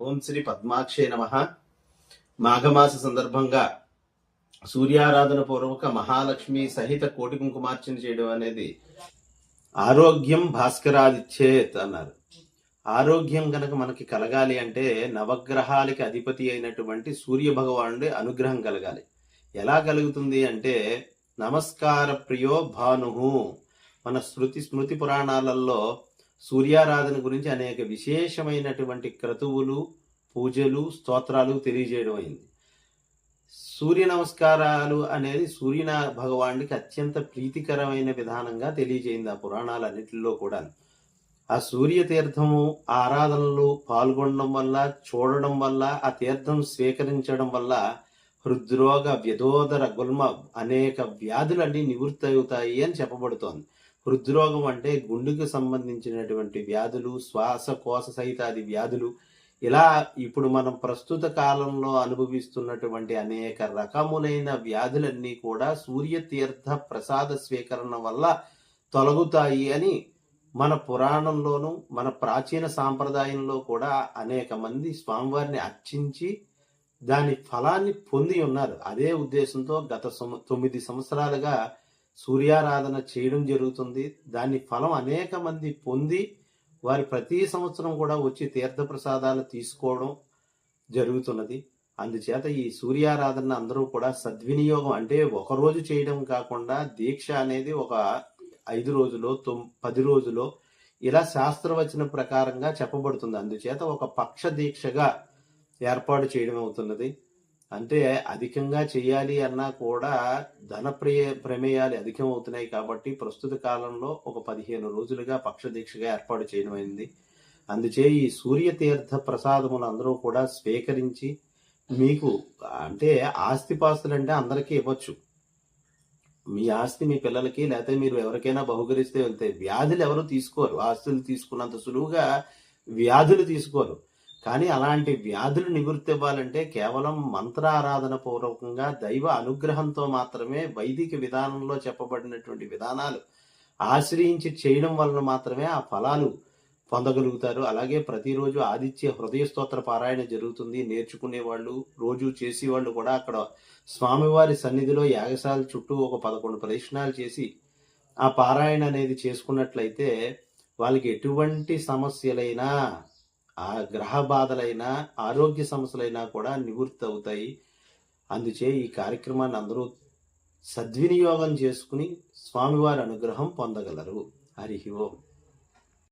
ఓం శ్రీ పద్మాక్షే నమః. మాఘమాస సందర్భంగా సూర్యారాధన పూర్వక మహాలక్ష్మి సహిత కోటి కుంకుమార్చన చేయడం అనేది ఆరోగ్యం భాస్కరాదిచ్చేత్ అన్నారు. ఆరోగ్యం గనక మనకి కలగాలి అంటే నవగ్రహాలకి అధిపతి అయినటువంటి సూర్య భగవానుడి అనుగ్రహం కలగాలి. ఎలా కలుగుతుంది అంటే నమస్కార ప్రియో భానుహు. మన స్మృతి పురాణాలలో సూర్యారాధన గురించి అనేక విశేషమైనటువంటి క్రతువులు, పూజలు, స్తోత్రాలు తెలియజేయడం అయింది. సూర్య నమస్కారాలు అనేది సూర్య భగవానుడికి అత్యంత ప్రీతికరమైన విధానంగా తెలియజేయింది ఆ పురాణాలన్నిటిలో కూడా. ఆ సూర్య తీర్థము ఆరాధనలు పాల్గొనడం వల్ల, చూడడం వల్ల, ఆ తీర్థం స్వీకరించడం వల్ల హృద్రోగ, వ్యధోదర, గుల్మ అనేక వ్యాధులన్నీ నివృత్తి అవుతాయి అని చెప్పబడుతోంది. హృద్రోగం అంటే గుండెకు సంబంధించినటువంటి వ్యాధులు, శ్వాసకోశ సహితాది వ్యాధులు, ఇలా ఇప్పుడు మనం ప్రస్తుత కాలంలో అనుభవిస్తున్నటువంటి అనేక రకములైన వ్యాధులన్నీ కూడా సూర్యతీర్థ ప్రసాద స్వీకరణ వల్ల తొలగుతాయి అని మన పురాణంలోనూ మన ప్రాచీన సాంప్రదాయంలో కూడా అనేక మంది స్వామివారిని అర్చించి దాని ఫలాన్ని పొంది ఉన్నారు. అదే ఉద్దేశంతో గత 9 సంవత్సరాలుగా సూర్యారాధన చేయడం జరుగుతుంది. దాని ఫలం అనేక మంది పొంది వారి ప్రతి సంవత్సరం కూడా వచ్చి తీర్థ ప్రసాదాలు తీసుకోవడం జరుగుతున్నది. అందుచేత ఈ సూర్యారాధన అందరూ కూడా సద్వినియోగం, అంటే ఒకరోజు చేయడం కాకుండా దీక్ష అనేది ఒక 5 రోజులో 10 రోజులో ఇలా శాస్త్రవచన ప్రకారంగా చెప్పబడుతుంది. అందుచేత ఒక పక్ష దీక్షగా ఏర్పాటు చేయడం అవుతున్నది. అంటే అధికంగా చేయాలి అన్నా కూడా ధన ప్రమేయాలు అధికం అవుతున్నాయి కాబట్టి ప్రస్తుత కాలంలో ఒక 15 రోజులుగా పక్ష దీక్షగా ఏర్పాటు చేయడం అయింది. అందుచే ఈ సూర్యతీర్థ ప్రసాదములు అందరూ కూడా స్వీకరించి, మీకు అంటే ఆస్తిపాస్తులు అంటే అందరికీ ఇవ్వచ్చు. మీ ఆస్తి మీ పిల్లలకి, లేకపోతే మీరు ఎవరికైనా బహుకరిస్తే వెళ్తాయి. వ్యాధులు ఎవరు తీసుకోరు. ఆస్తులు తీసుకున్నంత సులువుగా వ్యాధులు తీసుకోరు. కానీ అలాంటి వ్యాధులు నివృత్తి ఇవ్వాలంటే కేవలం మంత్రారాధన పూర్వకంగా దైవ అనుగ్రహంతో మాత్రమే, వైదిక విధానంలో చెప్పబడినటువంటి విధానాలు ఆశ్రయించి చేయడం వలన మాత్రమే ఆ ఫలాలు పొందగలుగుతారు. అలాగే ప్రతిరోజు ఆదిత్య హృదయ స్తోత్ర పారాయణ జరుగుతుంది. నేర్చుకునే వాళ్ళు, రోజు చేసేవాళ్ళు కూడా అక్కడ స్వామివారి సన్నిధిలో యాగశాల చుట్టూ ఒక 11 ప్రదక్షిణాలు చేసి ఆ పారాయణ అనేది చేసుకున్నట్లయితే వాళ్ళకి ఎటువంటి సమస్యలైనా, ఆ గ్రహ బాధలైనా, ఆరోగ్య సమస్యలైనా కూడా నివృత్తి అవుతాయి. అందుచే ఈ కార్యక్రమాన్ని అందరూ సద్వినియోగం చేసుకుని స్వామివారి అనుగ్రహం పొందగలరు. హరి ఓం.